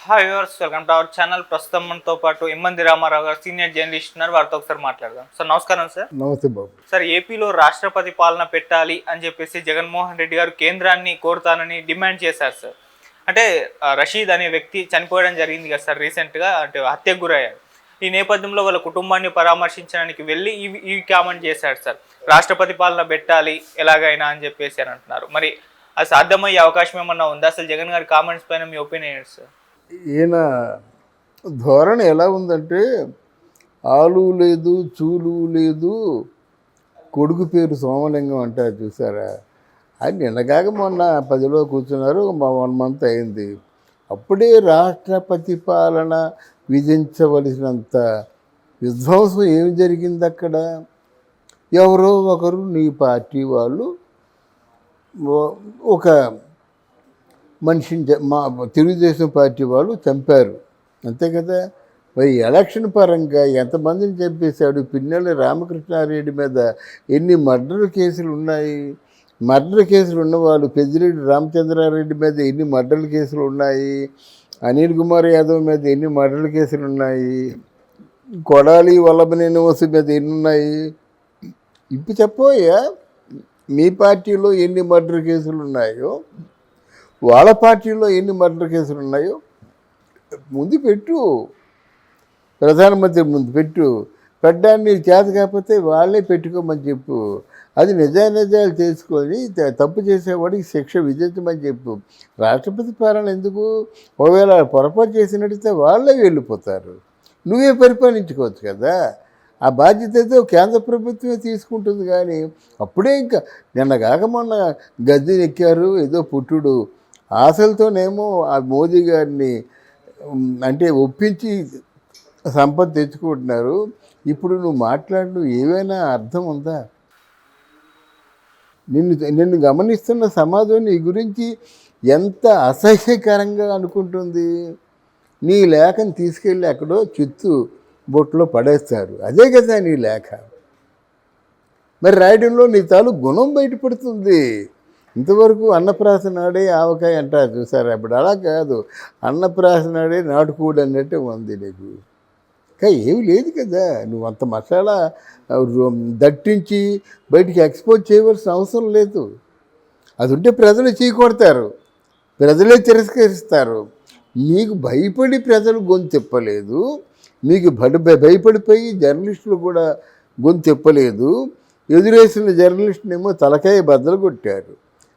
Hi viewers, welcome to our channel. ప్రస్తుతం మనతో పాటు ఇమ్మంది రామారావు గారు సీనియర్ జర్నలిస్ట్ ఉన్నారు. వారితో ఒకసారి మాట్లాడదాం. సార్ నమస్కారం. సార్ నమస్తే బాబు. సార్, ఏపీలో రాష్ట్రపతి పాలన పెట్టాలి అని చెప్పేసి జగన్మోహన్ రెడ్డి గారు కేంద్రాన్ని కోరుతానని డిమాండ్ చేశారు సార్. అంటే రషీద్ అనే వ్యక్తి చనిపోవడం జరిగింది కదా సార్ రీసెంట్గా, అంటే హత్యకు గురయ్యారు. ఈ నేపథ్యంలో వాళ్ళ కుటుంబాన్ని పరామర్శించడానికి వెళ్ళి ఈ కామెంట్ చేశాడు సార్. రాష్ట్రపతి పాలన పెట్టాలి ఎలాగైనా అని చెప్పేసి అని అంటున్నారు. మరి అది సాధ్యమయ్యే అవకాశం ఏమన్నా ఉందా? అసలు జగన్ గారి కామెంట్స్ పైన మీ ఒపీనియన్ ఏంటి సార్? ఈయన ధోరణి ఎలా ఉందంటే, ఆలు లేదు చూలు లేదు, కొడుకు పేరు సోమలింగం అంటారు చూసారా. అది నిన్నగాక మొన్న 10లో కూర్చున్నారు, 1 month అయింది. అప్పుడే రాష్ట్రపతి పాలన విధించవలసినంత విధ్వంసం ఏమి జరిగింది అక్కడ? ఎవరో ఒకరు నీ పార్టీ వాళ్ళు ఒక మనిషిని మా తెలుగుదేశం పార్టీ వాళ్ళు చంపారు, అంతే కదా. మరి ఎలక్షన్ పరంగా ఎంతమందిని చంపేశాడు? పిన్నెల్లి రామకృష్ణారెడ్డి మీద ఎన్ని మర్డర్ కేసులు ఉన్నాయి? మర్డర్ కేసులు ఉన్నవాళ్ళు పెద్దిరెడ్డి రామచంద్రారెడ్డి మీద ఎన్ని మర్డర్ కేసులు ఉన్నాయి? అనిల్ కుమార్ యాదవ్ మీద ఎన్ని మర్డర్ కేసులు ఉన్నాయి? కొడాలి వల్లభనేని వంశీ మీద ఎన్ని ఉన్నాయి? ఇప్పుడు చెప్పోయా, మీ పార్టీలో ఎన్ని మర్డర్ కేసులు ఉన్నాయో, వాళ్ళ పార్టీలో ఎన్ని మర్డర్ కేసులు ఉన్నాయో ముందు పెట్టు, ప్రధానమంత్రి ముందు పెట్టు. పెట్టడానికి చేత కాకపోతే వాళ్ళే పెట్టుకోమని చెప్పు. అది నిజాలు తెలుసుకొని తప్పు చేసేవాడికి శిక్ష విధించమని చెప్పు. రాష్ట్రపతి పాలన ఎందుకు? ఒకవేళ పొరపాటు చేసినట్టయితే వాళ్ళే వెళ్ళిపోతారు, నువ్వే పరిపాలించుకోవచ్చు కదా. ఆ బాధ్యత అయితే కేంద్ర ప్రభుత్వమే తీసుకుంటుంది. కానీ అప్పుడే ఇంకా నిన్నగాక మొన్న గద్దె ఎక్కారు, ఏదో పుట్టుడు ఆశలతోనేమో ఆ మోదీ గారిని అంటే ఒప్పించి సంపద తెచ్చుకుంటున్నారు. ఇప్పుడు నువ్వు మాట్లాడు, ఏవైనా అర్థం ఉందా? నిన్ను గమనిస్తున్న సమాజం నీ గురించి ఎంత అసహ్యకరంగా అనుకుంటుంది. నీ లేఖను తీసుకెళ్ళి ఎక్కడో చిత్తు బొట్టులో పడేస్తారు, అదే కదా నీ లేఖ. మరి రాయడంలో నీ తాలూకు గుణం బయటపడుతుంది. ఇంతవరకు అన్నప్రాసనాడే ఆవకాయ అంటారు చూసారా, ఇప్పుడు అలా కాదు, అన్నప్రాసనాడే నాటుకూడు అన్నట్టే ఉంది నీకు. కానీ ఏమి లేదు కదా, నువ్వు అంత మసాలా దట్టించి బయటికి ఎక్స్పోజ్ చేయవలసిన అవసరం లేదు. అది ఉంటే ప్రజలు చీకొడతారు, ప్రజలే తిరస్కరిస్తారు. మీకు భయపడి ప్రజలు గొంతు తిప్పలేదు, మీకు భయపడిపోయి జర్నలిస్టులు కూడా గొంతు తిప్పలేదు. ఎదురేసిన జర్నలిస్టునేమో తలకాయ బద్దలు కొట్టారు,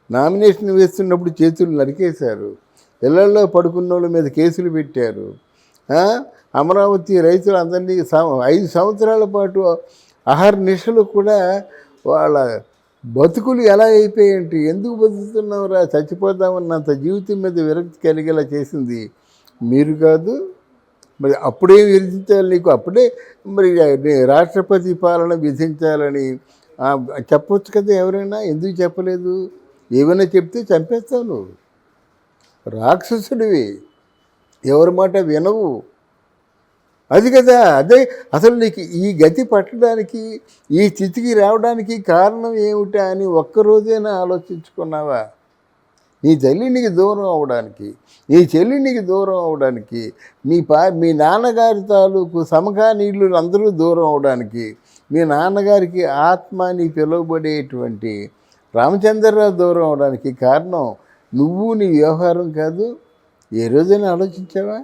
నామినేషన్ వేస్తున్నప్పుడు చేతులు నరికేశారు, ఇళ్లలో పడుకున్న వాళ్ళ మీద కేసులు పెట్టారు. అమరావతి రైతులందరినీ 5 సంవత్సరాల పాటు అహర్నిశలు కూడా వాళ్ళ బతుకులు ఎలా అయిపోయేంటి? ఎందుకు బతుకుతున్నావురా, చచ్చిపోదామన్నంత జీవితం మీద విరక్తి కలిగేలా చేసింది మీరు కాదు. మరి అప్పుడే విధించాలి నీకు, అప్పుడే మరి రాష్ట్రపతి పాలన విధించాలని చెప్పొచ్చు కదా ఎవరైనా. ఎందుకు చెప్పలేదు? ఏమైనా చెప్తే చంపేస్తావు నువ్వు, రాక్షసుడివి, ఎవరి మాట వినవు. అది కదా, అదే అసలు నీకు ఈ గతి పట్టడానికి, ఈ స్థితికి రావడానికి కారణం ఏమిటా అని ఒక్కరోజైనా ఆలోచించుకున్నావా? నీ తల్లి నీకు దూరం అవడానికి, నీ చెల్లి నీకు దూరం అవడానికి, మీ నాన్నగారి తాలూకు సమకాలీనులు అందరూ దూరం అవడానికి, మీ నాన్నగారికి ఆత్మ అని పిలువబడేటువంటి రామచంద్రరావు దూరం అవడానికి కారణం నువ్వు, నీ వ్యవహారం కాదు. ఏ రోజైనా ఆలోచించావా?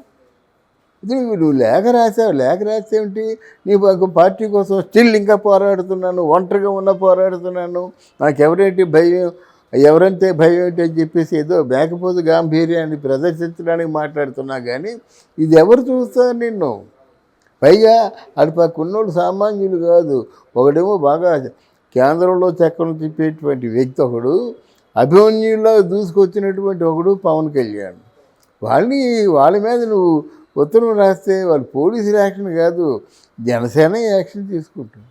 ఇది నువ్వు లేఖ రాసావు, లేఖ రాసేమిటి? నీ పార్టీ కోసం స్టిల్ ఇంకా పోరాడుతున్నాను, ఒంటరిగా పోరాడుతున్నాను, నాకెవరేంటి భయం, ఎవరంతే భయం ఏంటి అని చెప్పేసి ఏదో మేకపోతు గాంభీర్యాన్ని ప్రదర్శించడానికి మాట్లాడుతున్నా. కానీ ఇది ఎవరు చూస్తారు నిన్ను? పైగా అటుపక్కున్నోళ్ళు సామాన్యులు కాదు. ఒకడేమో బాగా కేంద్రంలో చక్రం తిప్పేటువంటి వ్యక్తి ఒకడు, అభిమన్యుల్లో దూసుకొచ్చినటువంటి ఒకడు పవన్ కళ్యాణ్. వాళ్ళ మీద నువ్వు ఉత్తరం రాస్తే వాళ్ళు పోలీసుల యాక్షన్ కాదు, జనసేన యాక్షన్ తీసుకుంటుంది.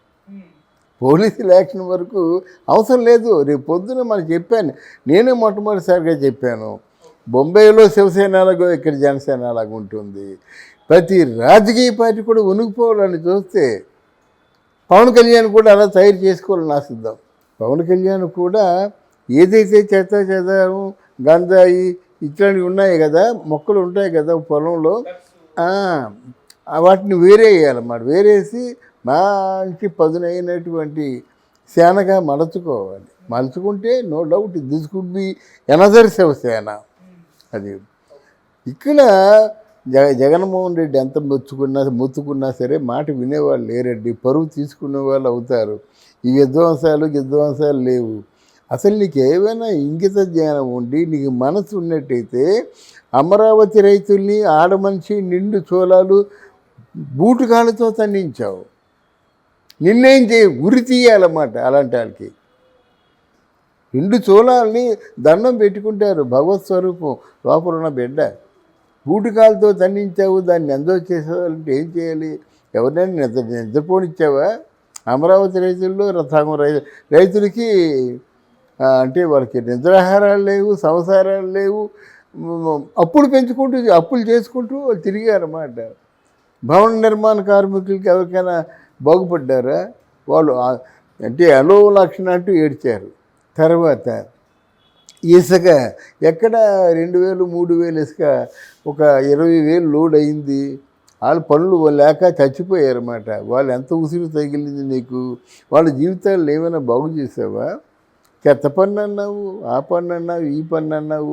పోలీసుల యాక్షన్ వరకు అవసరం లేదు. రేపు పొద్దున మనం చెప్పాను, నేనే మొట్టమొదటిసారిగా చెప్పాను, బొంబాయిలో శివసేన అలాగో ఇక్కడ జనసేన అలాగ ఉంటుంది. ప్రతి రాజకీయ పార్టీ కూడా ఉనికిపోవాలని చూస్తే పవన్ కళ్యాణ్ కూడా అలా తయారు చేసుకోవాలని ఆశిద్దాం. పవన్ కళ్యాణ్ కూడా ఏదైతే చెత్తాము గంజాయి ఇట్లాంటివి ఉన్నాయి కదా, మొక్కలు ఉంటాయి కదా పొలంలో, ఆ, వాటిని వేరే వేయాలన్నమాట. వేరేసి మంచి పదునైనటువంటి సేనగా మలుచుకోవాలి. మలుచుకుంటే no doubt this could be another Shiv Sena. అది ఇక్కడ జగన్మోహన్ రెడ్డి ఎంత మొత్తుకున్నా సరే మాట వినేవాళ్ళు లేరండి. పరువు తీసుకునే వాళ్ళు అవుతారు. ఈ విధ్వంసాలు లేవు. అసలు నీకు ఏమైనా ఇంగిత జ్ఞానం ఉండి నీకు మనసు ఉన్నట్టయితే అమరావతి రైతుల్ని ఆడమనిషి నిండు చోళాలు బూటుకాళ్ళతో తన్నించావు. నిన్నేం ఉరి తీయాలన్నమాట. అలాంటి వాళ్ళకి నిండు చోళాలని దండం పెట్టుకుంటారు. భగవత్ స్వరూపం లోపల ఉన్న బిడ్డ. బూటుకాలతో తన్నించావు, దాన్ని ఎంజాయ్ చేసేవాళ్ళంటే ఏం చేయాలి? ఎవరినైనా నిద్రపోనిచ్చావా? అమరావతి రైతుల్లో సగం రైతులకి అంటే వాళ్ళకి నిద్రాహారాలు లేవు, సంసారాలు లేవు, అప్పులు చేసుకుంటూ వాళ్ళు తిరిగారన్నమాట. భవన నిర్మాణ కార్మికులకి ఎవరికైనా బాగుపడ్డారా? వాళ్ళు అంటే అలో లక్షణ అంటూ ఏడ్చారు. తర్వాత ఇసుక ఎక్కడ 2000 3000 ఇసుక ఒక 20,000 లోడ్ అయింది. వాళ్ళు పనులు లేక చచ్చిపోయారన్నమాట. వాళ్ళు ఎంత ఉసిరు తగిలింది నీకు? వాళ్ళ జీవితాలు ఏమైనా బాగు చేసావా? చెత్త పన్ను అన్నావు, ఆ పన్ను అన్నావు, ఈ పన్ను అన్నావు,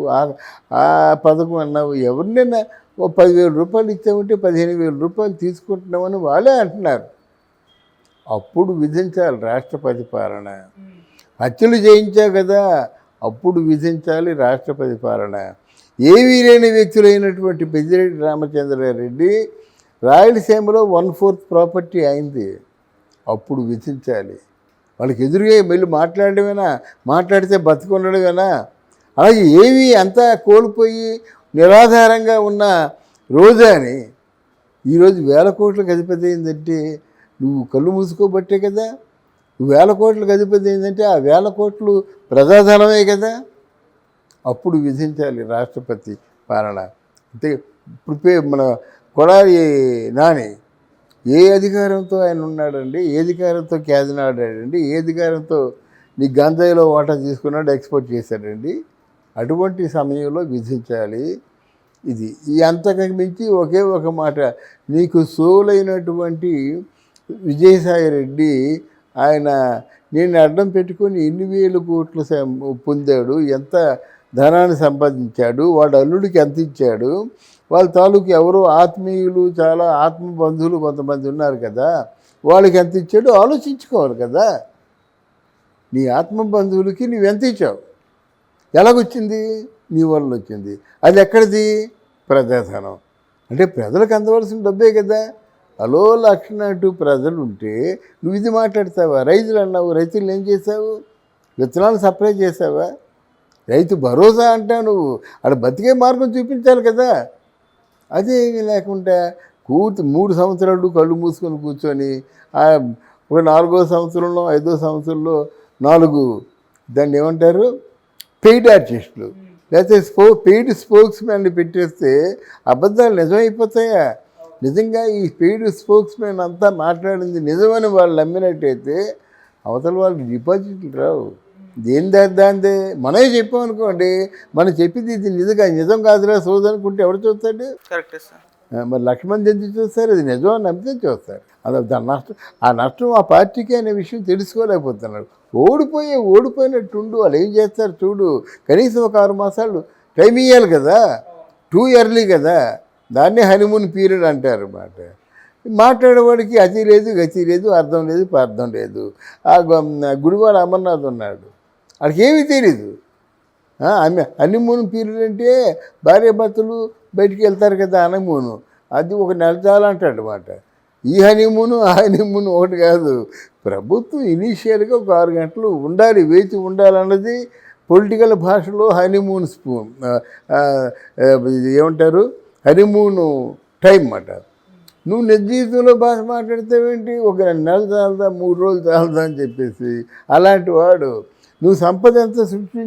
ఆ పథకం అన్నావు. ఎవరినైనా ఓ 10,000 రూపాయలు ఇచ్చామంటే 15,000 రూపాయలు తీసుకుంటున్నామని వాళ్ళే అంటున్నారు. అప్పుడు విధించాలి రాష్ట్రపతి పాలన. హత్యలు చేయించావు కదా, అప్పుడు విధించాలి రాష్ట్రపతి పాలన. ఏవీ లేని వ్యక్తులైనటువంటి పెద్దిరెడ్డి రామచంద్రారెడ్డి రాయలసీమలో 1/4 ప్రాపర్టీ అయింది. అప్పుడు విధించాలి. వాళ్ళకి ఎదురుగా వెళ్ళి మాట్లాడితే బతుకుండడమేనా? అలాగే ఏవి అంతా కోల్పోయి నిరాధారంగా ఉన్న రోజాని ఈరోజు 1000 కోట్లకు అధిపతి అయిందంటే నువ్వు కళ్ళు మూసుకోబట్టే కదా. నువ్వు 1000 కోట్లకు అధిపతి అయిందంటే ఆ 1000 కోట్లు ప్రజాధనమే కదా. అప్పుడు విధించాలి రాష్ట్రపతి పాలన. అంటే ఇప్పుడు మన కొడాలి నాని ఏ అధికారంతో ఆయన ఉన్నాడండి? ఏ అధికారంతో క్యాజిన్ ఆడాడండి? ఏ అధికారంతో నీ గంజాయిలో వాటా తీసుకున్నాడు, ఎక్స్పోర్ట్ చేశాడండి? అటువంటి సమయంలో విధించాలి. ఇది ఈ అంతకు మించి ఒకే ఒక మాట, నీకు సోలైనటువంటి విజయసాయి రెడ్డి ఆయన నేను అడ్డం పెట్టుకొని 8,000 కోట్లు పొందాడు, ఎంత ధనాన్ని సంపాదించాడు, వాడు అల్లుడికి ఎంత ఇచ్చాడు, వాళ్ళ తాలూకు ఎవరో ఆత్మీయులు చాలా ఆత్మబంధువులు కొంతమంది ఉన్నారు కదా, వాళ్ళకి ఎంత ఇచ్చాడో ఆలోచించుకోవాలి కదా. నీ ఆత్మబంధువులకి నువ్వెంత ఇచ్చావు? ఎలాగొచ్చింది? నీ వల్ల వచ్చింది. అది ఎక్కడిది? ప్రజాధనం. అంటే ప్రజలకు అందవలసిన డబ్బే కదా. అలో లక్షణ అంటూ ప్రజలు ఉంటే నువ్వు ఇది మాట్లాడతావా? రైతులు అన్నావు, రైతులు ఏం చేసావు? విత్తనాలు సప్లై చేసావా? రైతు భరోసా అంటావు నువ్వు, అక్కడ బతికే మార్గం చూపించాలి కదా. అదేమీ లేకుండా 3 సంవత్సరాలు కళ్ళు మూసుకొని కూర్చొని ఒక 4వ సంవత్సరంలో 5వ సంవత్సరంలో 4 దాన్ని ఏమంటారు పెయిడ్ ఆర్టిస్టులు లేకపోతే పెయిడ్ స్పోక్స్ మ్యాన్ని పెట్టేస్తే అబద్ధాలు నిజమైపోతాయా? నిజంగా ఈ పెయిడ్ స్పోక్స్ మ్యాన్ అంతా మాట్లాడింది నిజమని వాళ్ళు నమ్మినట్టయితే అవతల వాళ్ళకి డిపాజిట్లు రావు. దాందే మనమే చెప్పామనుకోండి, మనం చెప్పింది ఇది నిజం కాదురా సోదనుకుంటే ఎవరు చూస్తాడు? కరెక్టే సార్. మరి 1,00,000 మంది ఎందుకు చూస్తారు? అది నిజం అని నమ్మితే చూస్తారు. అది దాని నష్టం ఆ పార్టీకి అనే విషయం తెలుసుకోలేకపోతున్నారు. ఓడిపోయినట్టుండు. వాళ్ళు ఏం చేస్తారు చూడు. కనీసం ఒక 6 మాసాలు టైం ఇవ్వాలి కదా. టూ ఎర్లీ కదా. దాన్నే హనీమూన్ పీరియడ్ అంటారు అన్నమాట. మాట్లాడేవాడికి అతి లేదు, గతి లేదు, అర్థం లేదు, పార్థం లేదు. ఆ గుడివాడ అమర్నాథ్ ఉన్నాడు, వాడికి ఏమీ తెలీదు. హనీమూన్ పీరియడ్ అంటే భార్యాభర్తలు బయటికి వెళ్తారు కదా హనీమూను, అది ఒక నెల చాలంటాడు అన్నమాట. ఈ హనీమూను ఆ హనీమూను ఒకటి కాదు. ప్రభుత్వం ఇనీషియల్గా ఒక 6 గంటలు ఉండాలి, వేచి ఉండాలన్నది పొలిటికల్ భాషలో హనీమూన్ స్పూన్ ఏమంటారు హనీమూను టైం అన్నమాట. నువ్వు నిజ జీవితంలో భాష మాట్లాడితేవేంటి? ఒక 2 నెలలు చాలదా, 3 రోజులు చాలదా అని చెప్పేసి అలాంటి వాడు. నువ్వు సంపద ఎంత సృష్టి